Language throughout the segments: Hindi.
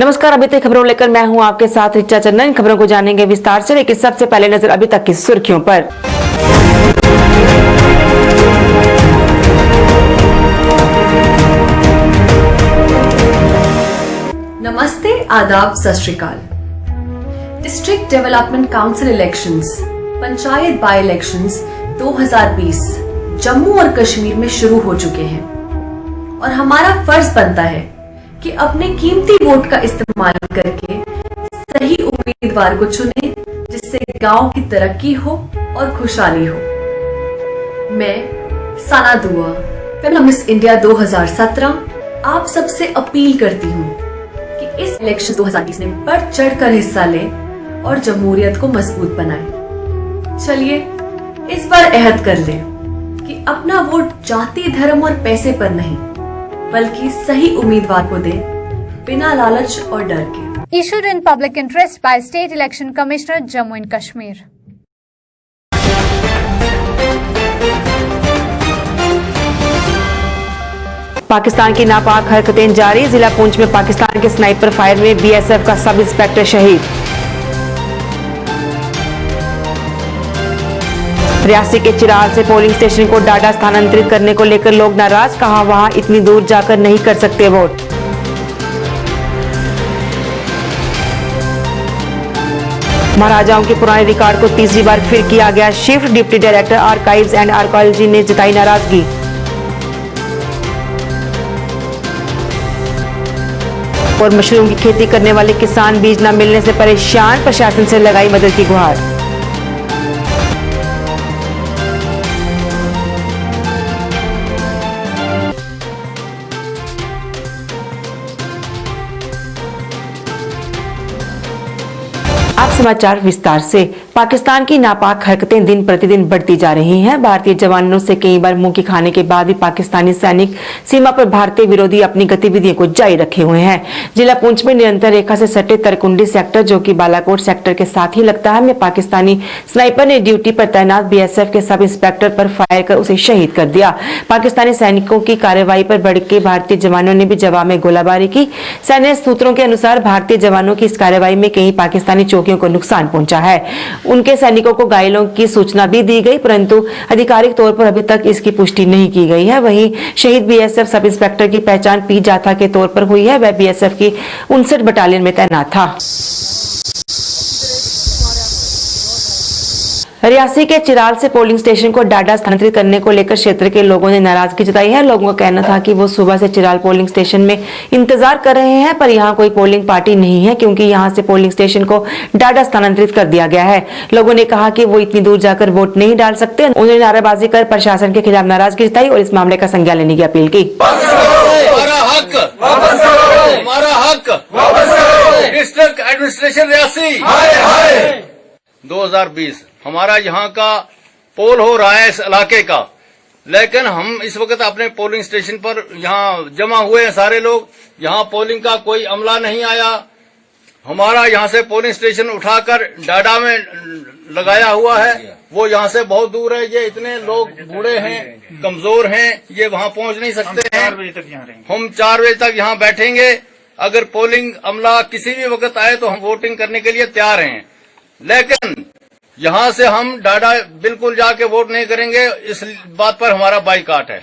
नमस्कार, अभी तक खबरों लेकर मैं हूं आपके साथ रिचा चंदन। खबरों को जानेंगे विस्तार से, लेकिन सबसे पहले नजर अभी तक की सुर्खियों पर। नमस्ते, आदाब, सत श्री अकाल। District development council elections, panchayat by elections 2020 Jammu और कश्मीर में शुरू हो चुके हैं और हमारा फर्ज बनता है कि अपने कीमती वोट का इस्तेमाल करके सही उम्मीदवार को चुने, जिससे गांव की तरक्की हो और खुशहाली हो। मैं साना दुआ, फेमिना मिस इंडिया 2017 आप सबसे अपील करती हूँ कि इस इलेक्शन 2020 में बढ़ चढ़कर हिस्सा लें और जमहूरियत को मजबूत बनाएं। चलिए इस बार अहद कर लें कि अपना वोट जाति, धर्म और पैसे पर नहीं, बल्कि सही उम्मीदवार को दे, बिना लालच और डर के। Issued in public interest by State Election Commissioner, Jammu and Kashmir. Pakistan की नापाक हरकतें जारी। जिला पुंछ में पाकिस्तान के स्नाइपर फायर में बीएसएफ का सब इंस्पेक्टर शहीद। रियासी के चिराल से पोलिंग स्टेशन को डाडा स्थानांतरित करने को लेकर लोग नाराज, कहा वहां इतनी दूर जाकर नहीं कर सकते वोट। महाराजाओं के पुराने रिकॉर्ड को तीसरी बार फिर किया गया shift. Deputy director archives and archaeology ने जताई नाराजगी। और मशरूम की खेती करने वाले किसान बीज न मिलने से परेशान, प्रशासन से लगाई मदद की गुहार। समाचार विस्तार से। पाकिस्तान की नापाक हरकतें दिन प्रतिदिन बढ़ती जा रही हैं। भारतीय जवानों से कई बार मुंह की खाने के बाद भी पाकिस्तानी सैनिक सीमा पर भारतीय विरोधी अपनी गतिविधियों को जारी रखे हुए हैं। जिला पुंछ में निरंतर रेखा से सटे तरकुंडी सेक्टर, जो कि बालाकोट सेक्टर के साथ ही लगता है, में पाकिस्तानी स्नाइपर ने ड्यूटी पर तैनात बीएसएफ के सब इंस्पेक्टर पर फायर कर उसे शहीद कर दिया। पाकिस्तानी सैनिकों की कार्रवाई पर भड़के भारतीय जवानों ने भी जवाब में गोलाबारी की। सैन्य सूत्रों के अनुसार भारतीय जवानों की इस कार्रवाई में कई पाकिस्तानी चौकियों को नुकसान पहुंचा है। उनके सैनिकों को घायलों की सूचना भी दी गई, परंतु आधिकारिक तौर पर अभी तक इसकी पुष्टि नहीं की गई है। वहीं शहीद बीएसएफ सब इंस्पेक्टर की पहचान पी जाथा के तौर पर हुई है। वह बीएसएफ की 59 बटालियन में तैनात था। रियासी के चिराल से पोलिंग स्टेशन को डाडा स्थानांतरित करने को लेकर क्षेत्र के लोगों ने नाराजगी जताई है। लोगों का कहना था कि वो सुबह से चिराल पोलिंग स्टेशन में इंतजार कर रहे हैं, पर यहाँ कोई पोलिंग पार्टी नहीं है, क्योंकि यहाँ से पोलिंग स्टेशन को डाडा स्थानांतरित कर दिया गया है। लोगों ने कहा कि वो इतनी दूर जाकर वोट नहीं डाल सकते। उन्होंने नारेबाजी कर प्रशासन के खिलाफ नाराजगी जताई और इस मामले का संज्ञान लेने की अपील की। डिस्ट्रिक्ट एडमिनिस्ट्रेशन रियासी 2020 हमारा यहाँ का पोल हो रहा है इस इलाके का, लेकिन हम इस वक्त अपने पोलिंग स्टेशन पर यहाँ जमा हुए हैं सारे लोग। यहाँ पोलिंग का कोई अमला नहीं आया। हमारा यहाँ से पोलिंग स्टेशन उठाकर डाडा में लगाया हुआ है, वो यहाँ से बहुत दूर है। ये इतने लोग बूढ़े हैं, कमजोर हैं, ये वहाँ पहुँच नहीं सकते हैं। हम 4 बजे तक यहाँ बैठेंगे। अगर पोलिंग अमला किसी भी वक्त आए तो हम वोटिंग करने के लिए तैयार हैं, लेकिन यहाँ से हम डाडा बिल्कुल जाके वोट नहीं करेंगे। इस बात पर हमारा बाइकाट है।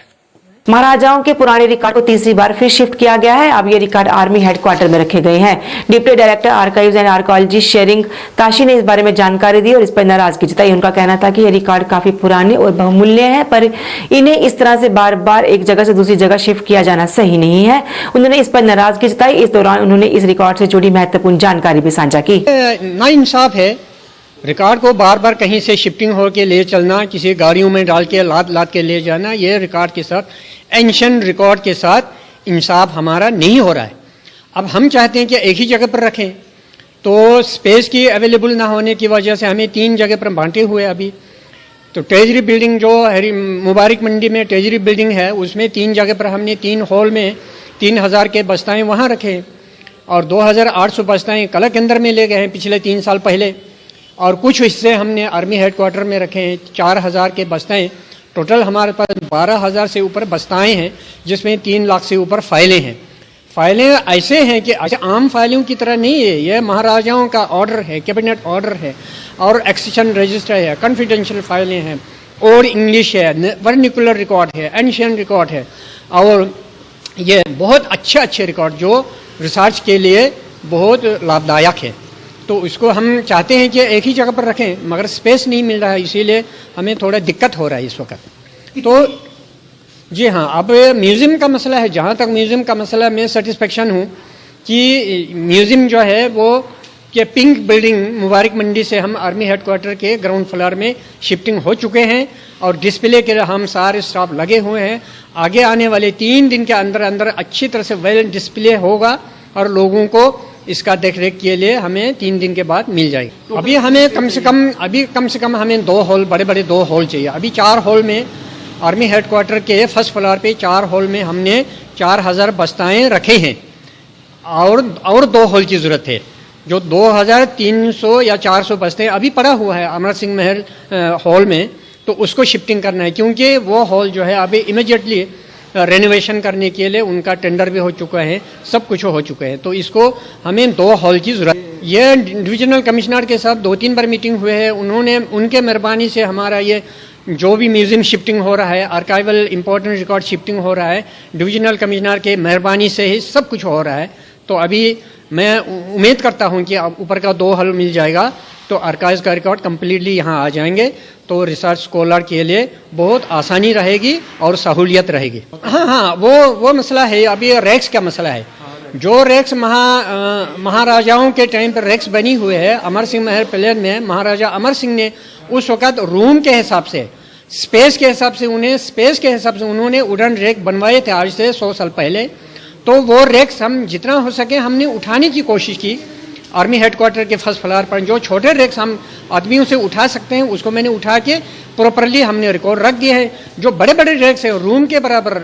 महाराजाओं के पुराने रिकॉर्ड को तीसरी बार फिर शिफ्ट किया गया है। अब ये रिकॉर्ड आर्मी हेडक्वार्टर में रखे गए हैं। Deputy director archives and archaeology Tshering Tashi ने इस बारे में जानकारी दी और इस पर नाराजगी जताई। उनका कहना था कि ये रिकॉर्ड काफी पुराने और बहुमूल्य हैं, पर इन्हें इस तरह से बार बार एक जगह से दूसरी जगह शिफ्ट किया जाना सही नहीं है। उन्होंने इस पर नाराजगी जताई। इस दौरान उन्होंने इस रिकॉर्ड से जुड़ी महत्वपूर्ण जानकारी भी साझा की। नाइंसाफ है, रिकॉर्ड को बार बार कहीं से शिफ्टिंग होकर ले चलना, किसी गाड़ियों में डाल के लाद के ले जाना, ये रिकॉर्ड के साथ, एंशिएंट रिकॉर्ड के साथ इंसाफ हमारा नहीं हो रहा है। अब हम चाहते हैं कि एक ही जगह पर रखें, तो स्पेस की अवेलेबल ना होने की वजह से हमें 3 जगह पर बांटे हुए अभी। तो ट्रेजरी बिल्डिंग जो मुबारक मंडी में ट्रेजरी बिल्डिंग है, उसमें 3 जगह पर हमने 3 हॉल में 3000 के बस्ताएँ वहाँ रखे और 2800 बस्ताएँ कला केंद्र में ले गए हैं पिछले 3 साल पहले। और कुछ हिस्से हमने आर्मी हेडक्वार्टर में रखे हैं 4000 के बस्ताएँ। टोटल हमारे पास 12,000 से ऊपर बस्ताएँ हैं, जिसमें 3 लाख से ऊपर फाइलें हैं। फाइलें ऐसे हैं कि ऐसे आम फाइलों की तरह नहीं है, ये महाराजाओं का ऑर्डर है, कैबिनेट ऑर्डर है, और एक्सेशन रजिस्टर है, कॉन्फिडेंशियल फाइलें हैं, और इंग्लिश है, वर्निकुलर रिकॉर्ड है, एंशियन रिकॉर्ड है, और ये बहुत अच्छे रिकॉर्ड जो रिसर्च के लिए बहुत लाभदायक है। तो इसको हम चाहते हैं कि एक ही जगह पर रखें, मगर स्पेस नहीं मिल रहा है, इसीलिए हमें थोड़ा दिक्कत हो रहा है इस वक्त। तो जी हाँ, अब म्यूज़ियम का मसला है। जहाँ तक म्यूज़ियम का मसला, मैं सेटिस्फेक्शन हूँ कि म्यूज़ियम जो है वो कि पिंक बिल्डिंग मुबारक मंडी से हम आर्मी हेडक्वार्टर के ग्राउंड फ्लोर में शिफ्टिंग हो चुके हैं, और डिस्प्ले के लिए हम सारे स्टाफ लगे हुए हैं। आगे आने वाले 3 दिन के अंदर अंदर अच्छी तरह से वेल डिस्प्ले होगा, और लोगों को इसका देखरेख के लिए हमें 3 दिन के बाद मिल जाएगी। अभी हमें कम से कम हमें 2 हॉल, बड़े 2 हॉल चाहिए। अभी 4 हॉल में आर्मी हेडक्वार्टर के फर्स्ट फ्लोर पे 4 हॉल में हमने 4000 बस्ताएं रखे हैं, और 2 हॉल की ज़रूरत है। जो 2300 या 400 बस्ते अभी पड़ा हुआ है अमर सिंह महल हॉल में, तो उसको शिफ्टिंग करना है, क्योंकि वो हॉल जो है अभी इमीडिएटली रेनोवेशन करने के लिए उनका टेंडर भी हो चुका है, सब कुछ हो चुका है। तो इसको हमें 2 हॉल की ज़रूरत है। ये डिविजनल कमिश्नर के साथ 2-3 बार मीटिंग हुए हैं, उनके मेहरबानी से हमारा ये जो भी म्यूज़ियम शिफ्टिंग हो रहा है, आर्काइवल इंपॉर्टेंट रिकॉर्ड शिफ्टिंग हो रहा है, डिविजनल कमिश्नर के मेहरबानी से ही सब कुछ हो रहा है। तो अभी मैं उम्मीद करता हूं कि ऊपर का 2 हॉल मिल जाएगा तो आर्काइव्स का रिकॉर्ड कम्प्लीटली यहाँ आ जाएंगे, तो रिसर्च स्कॉलर के लिए बहुत आसानी रहेगी और सहूलियत रहेगी। हाँ, वो मसला है। अभी रैक्स का मसला है। जो रैक्स महाराजाओं के टाइम पर रैक्स बनी हुए है अमर सिंह महल पैलेस में, महाराजा अमर सिंह ने उस वक़्त रूम के हिसाब से, स्पेस के हिसाब से उन्होंने वुडन रैक बनवाए थे आज से 100 साल पहले। तो वो रैक्स हम जितना हो सके हमने उठाने की कोशिश की। आर्मी हेडक्वार्टर के फर्स्ट फ्लोर पर जो छोटे रैक्स हम आदमियों से उठा सकते हैं, उसको मैंने उठा के प्रॉपरली हमने रिकॉर्ड रख दिए हैं। जो बड़े रैक्स हैं रूम के बराबर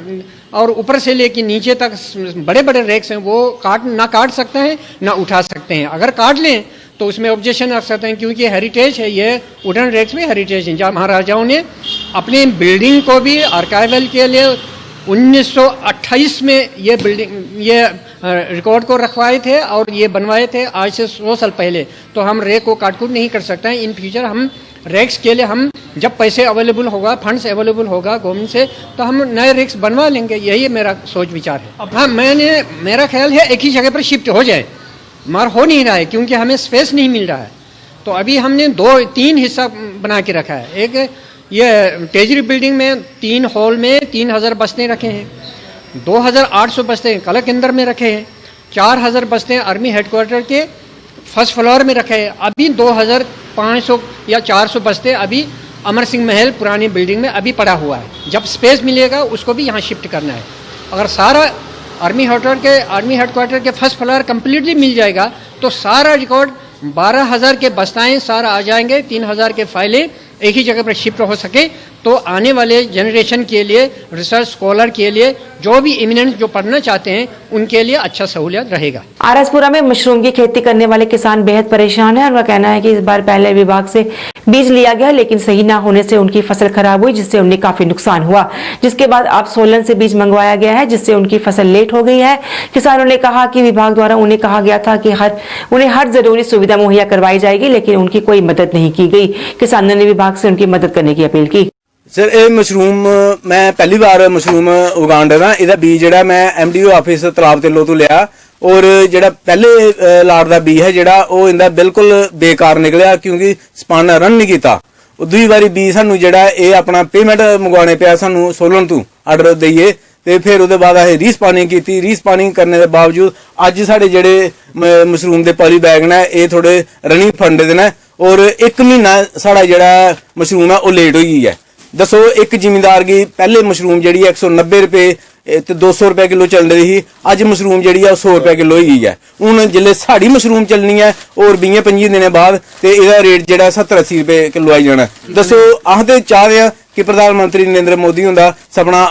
और ऊपर से लेके नीचे तक बड़े रैक्स हैं, वो ना काट सकते हैं ना उठा सकते हैं। अगर काट लें तो उसमें ऑब्जेक्शन रख सकते हैं, क्योंकि हेरिटेज है, ये वुडन रैक्स में हेरिटेज है। जहाँ महाराजाओं ने अपनी बिल्डिंग को भी आर्काइवल के लिए 1928 में ये रिकॉर्ड को रखवाए थे और ये बनवाए थे आज से 100 साल पहले। तो हम रैक को काटकूट नहीं कर सकते हैं। इन फ्यूचर हम रैक्स के लिए हम जब पैसे अवेलेबल होगा, फंड्स अवेलेबल होगा गवर्नमेंट से, तो हम नए रैक्स बनवा लेंगे। यही मेरा सोच विचार है। अब हाँ, मेरा ख्याल है एक ही जगह पर शिफ्ट हो जाए, मगर हो नहीं रहा है क्योंकि हमें स्पेस नहीं मिल रहा है। तो अभी हमने 2-3 हिस्सा बना के रखा है। एक ये ट्रेजरी बिल्डिंग में 3 हॉल में 3000 बस्ते रखे हैं, 2800 बस्ते कला केंद्र में रखे हैं, 4000 बस्ते आर्मी हेडक्वार्टर के फर्स्ट फ्लोर में रखे हैं। अभी 2500 या 400 बस्ते अभी अमर सिंह महल पुरानी बिल्डिंग में अभी पड़ा हुआ है। जब स्पेस मिलेगा उसको भी यहाँ शिफ्ट करना है। अगर सारा आर्मी हेडक्वार्टर के फर्स्ट फ्लोर कम्प्लीटली मिल जाएगा तो सारा रिकॉर्ड 12,000 के बस्ताएं सारा आ जाएंगे, 3,000 के फाइलें एक ही जगह पर शिफ्ट हो सके, तो आने वाले जनरेशन के लिए, रिसर्च स्कॉलर के लिए, जो भी इमिनेंट जो पढ़ना चाहते हैं उनके लिए अच्छा सहूलियत रहेगा। आरएसपुरा में मशरूम की खेती करने वाले किसान बेहद परेशान हैं। उनका कहना है कि इस बार पहले विभाग से बीज लिया गया लेकिन सही ना होने से उनकी फसल खराब हुई, जिससे उन्हें काफी नुकसान हुआ। जिसके बाद अब सोलन से बीज मंगवाया गया है, जिससे उनकी फसल लेट हो गई है। किसानों ने कहा कि विभाग द्वारा उन्हें कहा गया था कि उन्हें हर जरूरी सुविधा मुहैया करवाई जाएगी, लेकिन उनकी कोई मदद नहीं की गई। किसानों ने विभाग से उनकी मदद करने की अपील की। सर, ਇਹ ਮਸ਼ਰੂਮ ਮੈਂ ਪਹਿਲੀ ਵਾਰ ਮਸ਼ਰੂਮ ਉਗਾਉਣ ਦਾ ਇਹਦਾ ਬੀਜ ਜਿਹੜਾ ਮੈਂ ਐਮਡੀਓ ਆਫਿਸ ਤਲਾਬ ਤੇਲੋ ਤੋਂ ਲਿਆ, ਔਰ ਜਿਹੜਾ ਪਹਿਲੇ ਲਾਟ ਦਾ ਬੀਜ ਹੈ ਜਿਹੜਾ ਉਹ ਇਹਦਾ ਬਿਲਕੁਲ ਬੇਕਾਰ ਨਿਕਲਿਆ, ਕਿਉਂਕਿ ਸਪਨ ਰਨ ਨਹੀਂ ਕੀਤਾ। ਦੂਜੀ ਵਾਰੀ ਬੀਜ ਸਾਨੂੰ ਜਿਹੜਾ ਇਹ ਆਪਣਾ ਪੇਮੈਂਟ ਮੰਗਵਾਉਣੇ ਪਿਆ ਸਾਨੂੰ ਸੋਲਨ ਤੋਂ ਆਰਡਰ ਦਈਏ, ਤੇ ਫਿਰ ਉਹਦੇ ਬਾਅਦ ਇਹ ਰੀਸਪਾਨਿੰਗ ਕੀਤੀ। ਰੀਸਪਾਨਿੰਗ ਕਰਨ ਦੇ ਬਾਵਜੂਦ ਅੱਜ ਸਾਡੇ ਜਿਹੜੇ ਮਸ਼ਰੂਮ ਦੇ ਪੋਲੀ ਬੈਗ ਨੇ ਇਹ ਥੋੜੇ ਰਨਿੰਗ ਫੰਡੇ ਦੇ ਨੇ, ਔਰ 1 ਮਹੀਨਾ ਸਾਡਾ ਜਿਹੜਾ ਮਸ਼ਰੂਮ ਹੈ ਉਹ ਲੇਟ ਹੋਈ ਹੈ। दसो एक जिमीदार की पहले मशरूम जी 190 रुपए ते 200 रुपए किलो चल रही थी, अज मशरूम जी 100 रुपए किलो ही है। हूँ जिले साड़ी मशरूम चलनी है और 20-25 दिन बाद तो यदा रेट जो 70-80 रुपए किलो आई जाना। दसो अस तो चाहते हैं कि प्रधानमंत्री नरेंद्र मोदी उनका सपना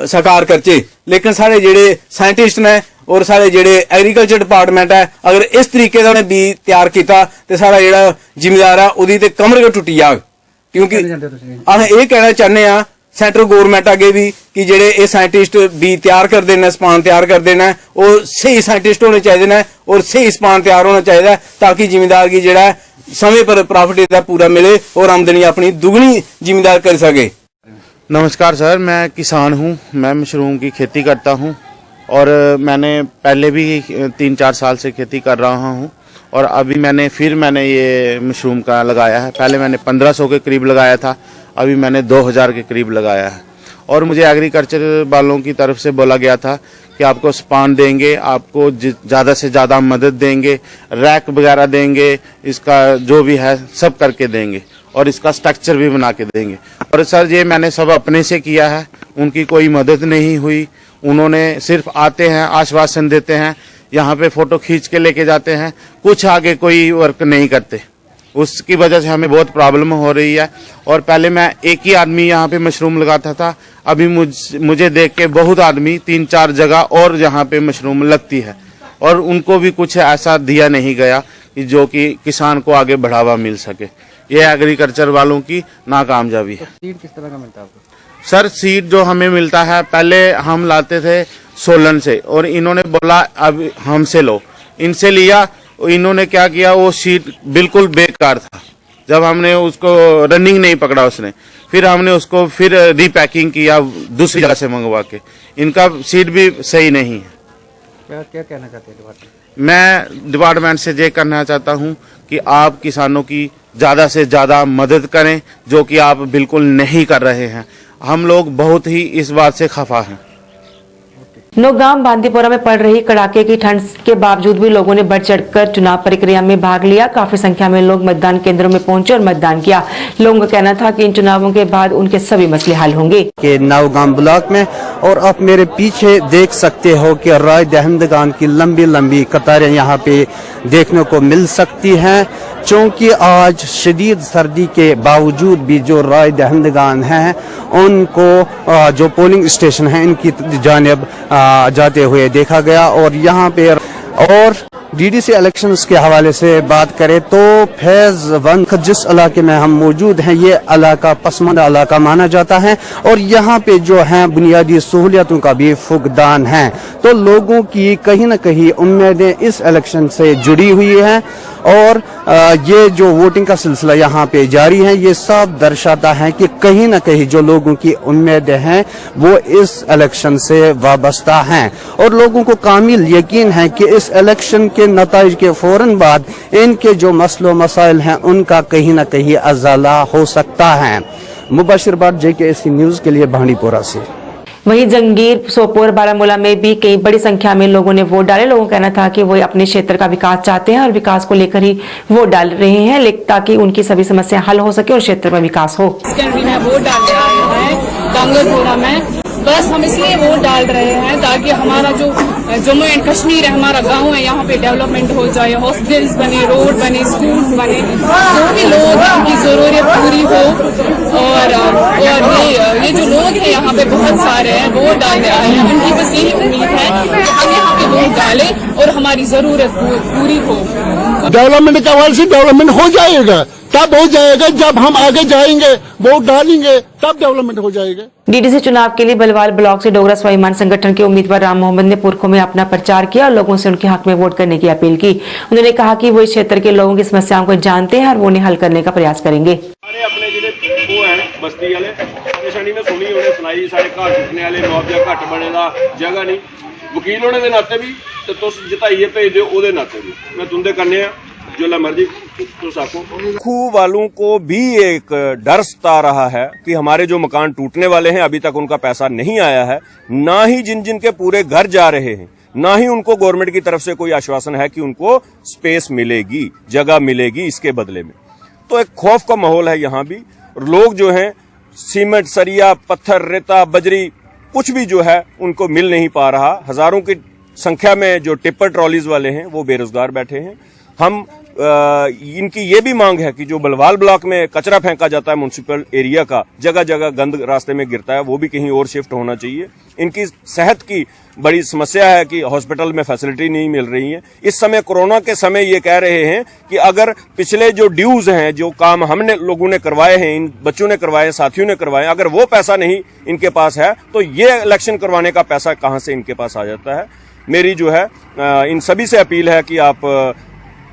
साकार करचे, लेकिन सारे जेडे साइंटिस्ट ने और सारे जेडे एग्रीकल्चर डिपार्टमेंट है, अगर इस तरीके का बीज तैयार किया तो सारा जो जिमीदार है वो कमर टुटी जाग। क्योंकि अस ये कहना चाहते हैं ਸੈਂਟਰ ਗਵਰਨਮੈਂਟ ਅੱਗੇ ਵੀ ਕਿ ਜਿਹੜੇ ਇਹ ਸਾਇੰਟਿਸਟ ਬੀ ਤਿਆਰ ਕਰਦੇ ਨੇ, ਸਪਾਨ ਤਿਆਰ ਕਰਦੇ ਨੇ, ਉਹ ਸਹੀ ਸਾਇੰਟਿਸਟ ਹੋਣੇ ਚਾਹੀਦੇ ਨੇ ਔਰ ਸਹੀ ਸਪਾਨ ਤਿਆਰ ਹੋਣਾ ਚਾਹੀਦਾ ਤਾਂ कि ਜ਼ਿਮੀਂਦਾਰ की ਜਿਹੜਾ समय पर प्रॉफिट इसका पूरा मिले और आमदनी अपनी दुगनी जिम्मेदार कर सके। नमस्कार सर, मैं किसान हूँ, मैं मशरूम की खेती करता हूँ और मैंने पहले भी 3-4 साल से खेती कर रहा हूँ और अभी मैंने ये मशरूम का लगाया है। पहले मैंने 1500 के करीब लगाया था, अभी मैंने 2000 के करीब लगाया है और मुझे एग्रीकल्चर वालों की तरफ से बोला गया था कि आपको स्पान देंगे, आपको ज़्यादा से ज़्यादा मदद देंगे, रैक वगैरह देंगे, इसका जो भी है सब करके देंगे और इसका स्ट्रक्चर भी बना के देंगे। और सर ये मैंने सब अपने से किया है, उनकी कोई मदद नहीं हुई। उन्होंने सिर्फ आते हैं, आश्वासन देते हैं, यहाँ पे फोटो खींच के लेके जाते हैं, कुछ आगे कोई वर्क नहीं करते। उसकी वजह से हमें बहुत प्रॉब्लम हो रही है। और पहले मैं एक ही आदमी यहाँ पे मशरूम लगाता था, अभी मुझे देख के बहुत आदमी 3-4 जगह और यहाँ पे मशरूम लगती है और उनको भी कुछ ऐसा दिया नहीं गया कि जो कि किसान को आगे बढ़ावा मिल सके। ये एग्रीकल्चर वालों की नाकामयाबी है। सीड किस तरह का मिलता है आपको? सर सीड जो हमें मिलता है, पहले हम लाते थे सोलन से और इन्होंने बोला अब हमसे लो, इनसे लिया, इन्होंने क्या किया, वो सीड बिल्कुल बेकार था। जब हमने उसको रनिंग नहीं पकड़ा उसने, फिर हमने उसको फिर रीपैकिंग किया दूसरी जगह से मंगवा के, इनका सीड भी सही नहीं है। क्या कहना चाहते हैं डिपार्टमेंट? मैं डिपार्टमेंट से ये करना चाहता हूँ कि आप किसानों की ज़्यादा से ज़्यादा मदद करें, जो कि आप बिल्कुल नहीं कर रहे हैं। हम लोग बहुत ही इस बात से खफा हैं। नौगाम बांदीपोरा में पड़ रही कड़ाके की ठंड के बावजूद भी लोगों ने बढ़ चढ़कर चुनाव प्रक्रिया में भाग लिया। काफी संख्या में लोग मतदान केंद्रों में पहुंचे और मतदान किया। लोगों का कहना था कि इन चुनावों के बाद उनके सभी मसले हल होंगे। के नौगाम ब्लॉक में और आप मेरे पीछे देख सकते हो कि राय दहिंदगान की लंबी लंबी कतारें यहाँ पे देखने को मिल सकती हैं, क्योंकि आज शदीद सर्दी के बावजूद भी जो राय दहिंदगान हैं उनको जो पोलिंग स्टेशन है इनकी जानिब जाते हुए देखा गया। और यहाँ पे और डीडीसी इलेक्शंस के हवाले से बात करें तो फेज 1 जिस इलाके में हम मौजूद हैं ये इलाका पसमानदा इलाका माना जाता है और यहाँ पे जो है बुनियादी सहूलियतों का भी फुकदान है। तो लोगों की कहीं न कहीं उम्मीदें इस इलेक्शन से जुड़ी हुई हैं और ये जो वोटिंग का सिलसिला यहाँ पे जारी है, ये सब दर्शाता है कि कहीं न कहीं जो लोगों की उम्मीदें हैं वो इस इलेक्शन से वाबस्ता हैं और लोगों को कामिल यकीन है कि इस इलेक्शन के नताइज के फौरन बाद इनके जो मसलो मसाइल हैं उनका कहीं न कहीं अजाला हो सकता है। मुबशिर बाट JKSC न्यूज के लिए भांडीपोरा से। वहीं जंगीर, सोपोर, बारामूला में भी कई बड़ी संख्या में लोगों ने वोट डाले। लोगों का कहना था कि वो अपने क्षेत्र का विकास चाहते हैं और विकास को लेकर ही वोट डाल रहे हैं, ताकि उनकी सभी समस्याएं हल हो सके और क्षेत्र में विकास हो। में वोट डालने आए हैं डांगरपोरा में, बस हम इसलिए वोट डाल रहे हैं ताकि हमारा जो जम्मू एंड कश्मीर है, हमारा गांव है, यहाँ पे डेवलपमेंट हो जाए, हॉस्पिटल्स बने, रोड बने, स्कूल बने, जो भी लोग की जरूरत पूरी हो। और ये जो लोग हैं यहाँ पे बहुत सारे हैं, वोट डालने आए हैं, उनकी बस यही उम्मीद है कि हम यहाँ पे वोट डालें और हमारी जरूरत पूरी हो। डेवलपमेंट का हवाले से डेवलपमेंट हो जाएगा, तब हो जाएगा जब हम आगे जाएंगे, वोट डालेंगे, तब डेवलपमेंट हो जाएगा। डीडीसी चुनाव के लिए बलवाल ब्लॉक से डोगरा स्वाभिमान संगठन के उम्मीदवार राम मोहम्मद ने पुरखों में अपना प्रचार किया और लोगों से उनके हक में वोट करने की अपील की। उन्होंने कहा कि वो इस क्षेत्र के लोगों की समस्याओं को जानते हैं और वो उन्हें हल करने का प्रयास करेंगे। अपने जिहड़े वो है बस्ती वाले परेशानी में सुनी, उन्हें सुनाई, सारे घर टुटने वाले, मुआवजा घट बनेगा, जगह नहीं, वकील होने के नाते भी तो तुस जिताइए भेज दो, ओदे नाते भी मैं तुंदे करने जो मर्जी तुस आखो। खू वालों को भी एक डर सता रहा है कि हमारे जो मकान टूटने वाले हैं अभी तक उनका पैसा नहीं आया है, ना ही जिन जिन के पूरे घर जा रहे हैं, ना ही उनको गवर्नमेंट की तरफ से कोई आश्वासन है कि उनको स्पेस मिलेगी, जगह मिलेगी इसके बदले में। तो एक खौफ का माहौल है यहाँ भी। लोग जो हैं सीमेंट, सरिया, पत्थर, रेता, बजरी कुछ भी जो है उनको मिल नहीं पा रहा। हजारों की संख्या में जो टिप्पर ट्रॉलीज वाले हैं वो बेरोजगार बैठे हैं। हम इनकी ये भी मांग है कि जो बलवाल ब्लॉक में कचरा फेंका जाता है म्युनिसिपल एरिया का, जगह जगह गंद रास्ते में गिरता है, वो भी कहीं और शिफ्ट होना चाहिए। इनकी सेहत की बड़ी समस्या है कि हॉस्पिटल में फैसिलिटी नहीं मिल रही है। इस समय कोरोना के समय ये कह रहे हैं कि अगर पिछले जो ड्यूज हैं, जो काम हमने लोगों ने करवाए हैं, इन बच्चों ने करवाए, साथियों ने करवाए, अगर वो पैसा नहीं इनके पास है तो ये इलेक्शन करवाने का पैसा कहां से इनके पास आ जाता है। मेरी जो है इन सभी से अपील है कि आप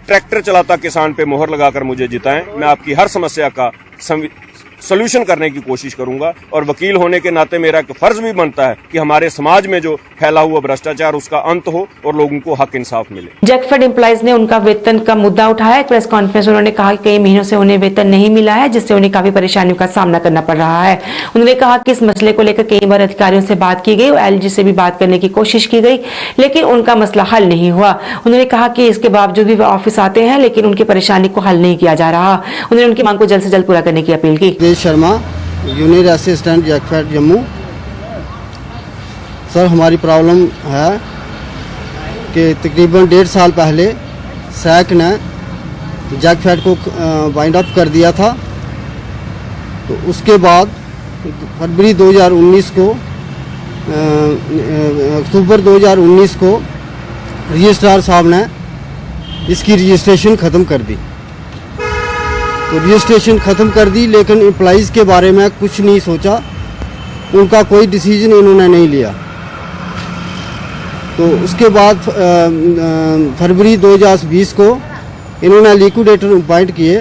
ट्रैक्टर चलाता किसान पे मोहर लगाकर मुझे जिताएं। मैं आपकी हर समस्या का सोल्यूशन करने की कोशिश करूंगा और वकील होने के नाते मेरा एक फर्ज भी बनता है कि हमारे समाज में जो फैला हुआ भ्रष्टाचार उसका अंत हो और लोगों को हक इंसाफ मिले। जैकफेड एम्प्लॉइज ने उनका वेतन का मुद्दा उठाया। प्रेस कॉन्फ्रेंस में उन्होंने कहा कि कई महीनों से उन्हें वेतन नहीं मिला है, जिससे उन्हें काफी परेशानियों का सामना करना पड़ रहा है। उन्होंने कहा कि इस मसले को लेकर कई बार अधिकारियों से बात की गई और एलजी से भी बात करने की कोशिश की गई, लेकिन उनका मसला हल नहीं हुआ। उन्होंने कहा कि इसके बावजूद भी वे ऑफिस आते हैं, लेकिन उनकी परेशानी को हल नहीं किया जा रहा। उन्होंने उनकी मांग को जल्द से जल्द पूरा करने की अपील की। Sharma, unit assistant Jakfed Jammu. Sir, हमारी प्रॉब्लम है कि तकरीबन 1.5 साल पहले सैक ने जैकफेड को वाइंड अप कर दिया था। तो उसके बाद फरवरी 2019 को अक्टूबर 2019 को रजिस्ट्रार साहब ने इसकी रजिस्ट्रेशन ख़त्म कर दी। तो रजिस्ट्रेशन ख़त्म कर दी, लेकिन एम्प्लॉइज़ के बारे में कुछ नहीं सोचा, उनका कोई डिसीजन इन्होंने नहीं लिया। तो उसके बाद फरवरी 2020 को इन्होंने लिक्विडेटर अपॉइंट किए।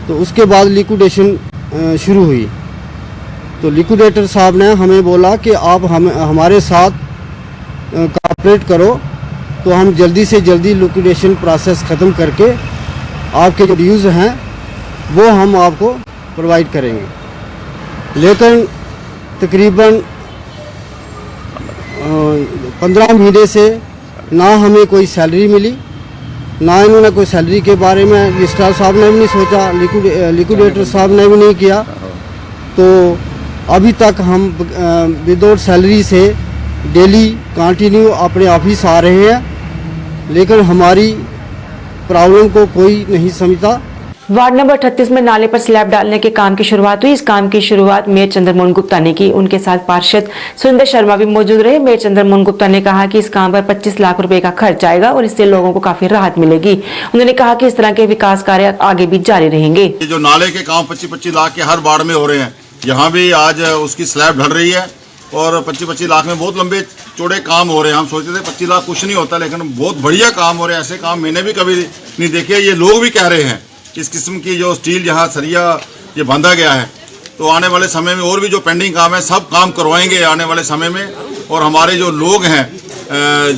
तो उसके बाद लिक्विडेशन शुरू हुई। तो लिक्विडेटर साहब ने हमें बोला कि आप हमारे साथ कोऑपरेट करो, तो हम जल्दी से जल्दी लिक्विडेशन प्रोसेस ख़त्म करके आपके जो ड्यूज़ हैं वो हम आपको प्रोवाइड करेंगे। लेकिन तकरीबन 15 महीने से ना हमें कोई सैलरी मिली, ना इन्होंने कोई सैलरी के बारे में रजिस्ट्रार साहब ने भी नहीं सोचा, लिक्विडेटर साहब ने भी नहीं किया। तो अभी तक हम विदाउट सैलरी से डेली कंटिन्यू अपने ऑफिस आ रहे हैं, लेकिन हमारी प्रॉब्लम को कोई नहीं समझता। वार्ड नंबर 38 में नाले पर स्लैब डालने के काम की शुरुआत हुई। इस काम की शुरुआत मेयर चंद्रमोहन गुप्ता ने की। उनके साथ पार्षद सुरेंद्र शर्मा भी मौजूद रहे। मेयर चंद्रमोहन गुप्ता ने कहा कि इस काम पर 25 लाख रुपए का खर्च आएगा और इससे लोगों को काफी राहत मिलेगी। उन्होंने कहा कि इस तरह के विकास कार्य आगे भी जारी रहेंगे। ये जो नाले के काम 25-25 लाख के हर वार्ड में हो रहे हैं, यहाँ भी आज उसकी स्लैब ढल रही है और 25-25 लाख में बहुत लंबे चौड़े काम हो रहे हैं। हम सोचते थे 25 लाख कुछ नहीं होता, लेकिन बहुत बढ़िया काम हो रहे हैं। ऐसे काम मैंने भी कभी नहीं देखे। ये लोग भी कह रहे हैं इस किस्म की जो स्टील यहाँ सरिया ये बांधा गया है, तो आने वाले समय में और भी जो पेंडिंग काम है सब काम करवाएंगे आने वाले समय में। और हमारे जो लोग हैं,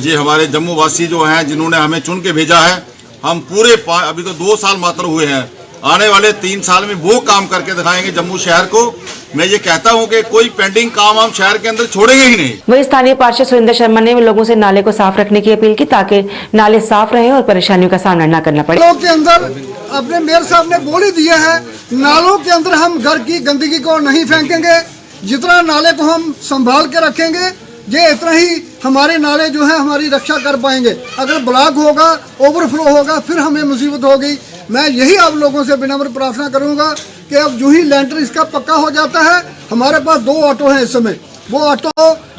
ये हमारे जम्मू वासी जो हैं, जिन्होंने हमें चुन के भेजा है, हम पूरे अभी तो 2 साल मात्र हुए हैं, आने वाले 3 साल में वो काम करके दिखाएंगे जम्मू शहर को। मैं ये कहता हूँ कि कोई पेंडिंग काम हम शहर के अंदर छोड़ेंगे ही नहीं। वही स्थानीय पार्षद सुरेंद्र शर्मा ने लोगों से नाले को साफ रखने की अपील की, ताकि नाले साफ रहें और परेशानियों का सामना न करना पड़े। नालों के अंदर अपने मेयर साहब ने बोल ही दिया है, नालों के अंदर हम घर की गंदगी को नहीं फेंकेंगे। जितना नाले को हम संभाल के रखेंगे, ये इतना ही हमारे नाले जो है हमारी रक्षा कर पाएंगे। अगर ब्लॉक होगा, ओवरफ्लो होगा, फिर हमें मुसीबत होगी। मैं यही आप लोगों से विनम्र प्रार्थना करूंगा कि अब जो ही लेंटर इसका पक्का हो जाता है, हमारे पास 2 ऑटो हैं इस समय। वो ऑटो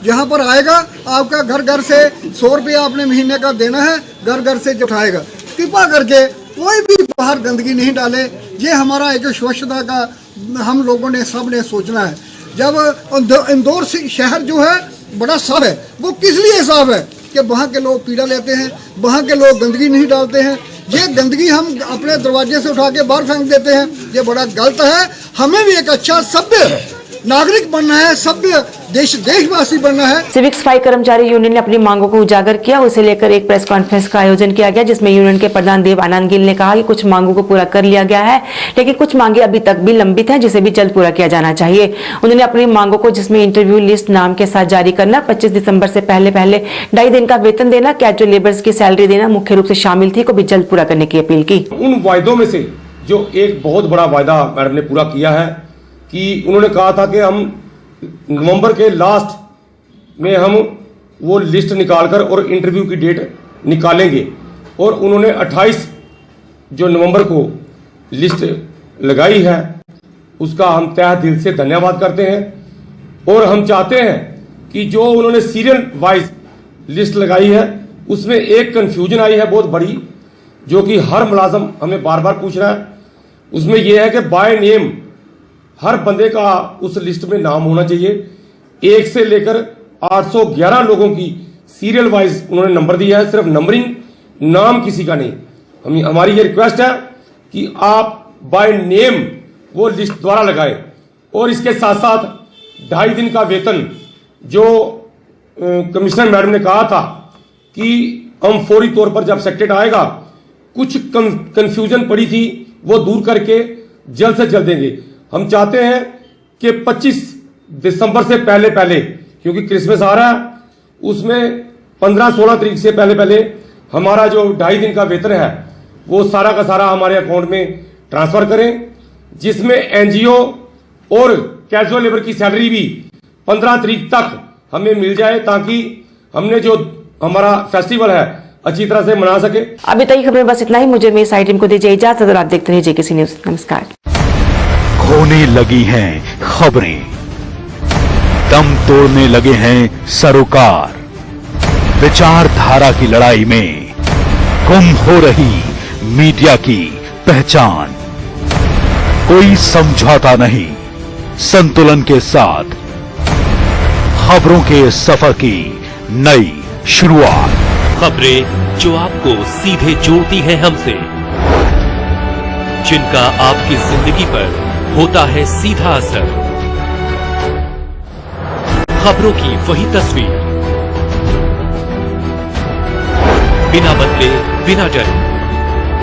यहाँ पर आएगा, आपका घर घर से 100 रुपया आपने महीने का देना है, घर घर से उठाएगा। कृपा करके कोई भी बाहर गंदगी नहीं डाले। ये हमारा एक स्वच्छता का हम लोगों ने सब ने सोचना है। जब इंदौर शहर जो है बड़ा साफ है, वो किस लिए साफ है कि वहाँ के लोग पीड़ा लेते हैं, वहाँ के लोग गंदगी नहीं डालते हैं। ये गंदगी हम अपने दरवाजे से उठा के बाहर फेंक देते हैं, ये बड़ा गलत है। हमें भी एक अच्छा सभ्य नागरिक बनना है, सभ्य देशवासी बनना है। सिविक सफाई कर्मचारी यूनियन ने अपनी मांगों को उजागर किया। उसे लेकर एक प्रेस कॉन्फ्रेंस का आयोजन किया गया, जिसमें यूनियन के प्रधान देव आनंद गिल ने कहा कि कुछ मांगों को पूरा कर लिया गया है, लेकिन कुछ मांगे अभी तक भी लंबित हैं, जिसे भी जल्द पूरा किया जाना चाहिए। उन्होंने अपनी मांगों को, जिसमें इंटरव्यू लिस्ट नाम के साथ जारी करना, 25 दिसंबर से पहले 2.5 दिन का वेतन देना, कैजुअल लेबर्स की सैलरी देना मुख्य रूप से शामिल थी, को भी जल्द पूरा करने की अपील की। उन वायदों में से जो एक बहुत बड़ा वायदा मैडम ने पूरा किया है कि उन्होंने कहा था कि हम नवंबर के लास्ट में हम वो लिस्ट निकालकर और इंटरव्यू की डेट निकालेंगे, और उन्होंने 28 जो नवंबर को लिस्ट लगाई है उसका हम तहे दिल से धन्यवाद करते हैं। और हम चाहते हैं कि जो उन्होंने सीरियल वाइज लिस्ट लगाई है उसमें एक कंफ्यूजन आई है बहुत बड़ी, जो कि हर मुलाजम हमें बार बार पूछ रहा है। उसमें यह है कि बाय नेम हर बंदे का उस लिस्ट में नाम होना चाहिए। 1 से लेकर 811 लोगों की सीरियल वाइज उन्होंने नंबर दिया है, सिर्फ नंबरिंग, नाम किसी का नहीं। हमारी ये रिक्वेस्ट है कि आप बाय नेम वो लिस्ट द्वारा लगाएं। और इसके साथ साथ 2.5 दिन का वेतन जो कमिश्नर मैडम ने कहा था कि हम फौरी तौर पर जब सेक्रेट आएगा, कुछ कंफ्यूजन पड़ी थी वो दूर करके जल्द से जल्द देंगे। हम चाहते हैं कि 25 दिसंबर से पहले पहले, क्योंकि क्रिसमस आ रहा है, उसमें 15-16 तारीख से पहले पहले हमारा जो 2.5 दिन का वेतन है वो सारा का सारा हमारे अकाउंट में ट्रांसफर करें, जिसमें एनजीओ और कैजुअल लेबर की सैलरी भी 15 तारीख तक हमें मिल जाए, ताकि हमने जो हमारा फेस्टिवल है अच्छी तरह से मना सके। अभी तक खबरें बस इतना ही। मुझे मेरी साइड टीम को दीजिए इजाजत और आप देखते रहिए जेकेसी न्यूज। नमस्कार। खोने लगी हैं खबरें, दम तोड़ने लगे हैं सरोकार, विचारधारा की लड़ाई में गुम हो रही मीडिया की पहचान। कोई समझौता नहीं, संतुलन के साथ खबरों के सफर की नई शुरुआत। खबरें जो आपको सीधे जोड़ती हैं हमसे, जिनका आपकी जिंदगी पर होता है सीधा असर। खबरों की वही तस्वीर, बिना बदले बिना डरे,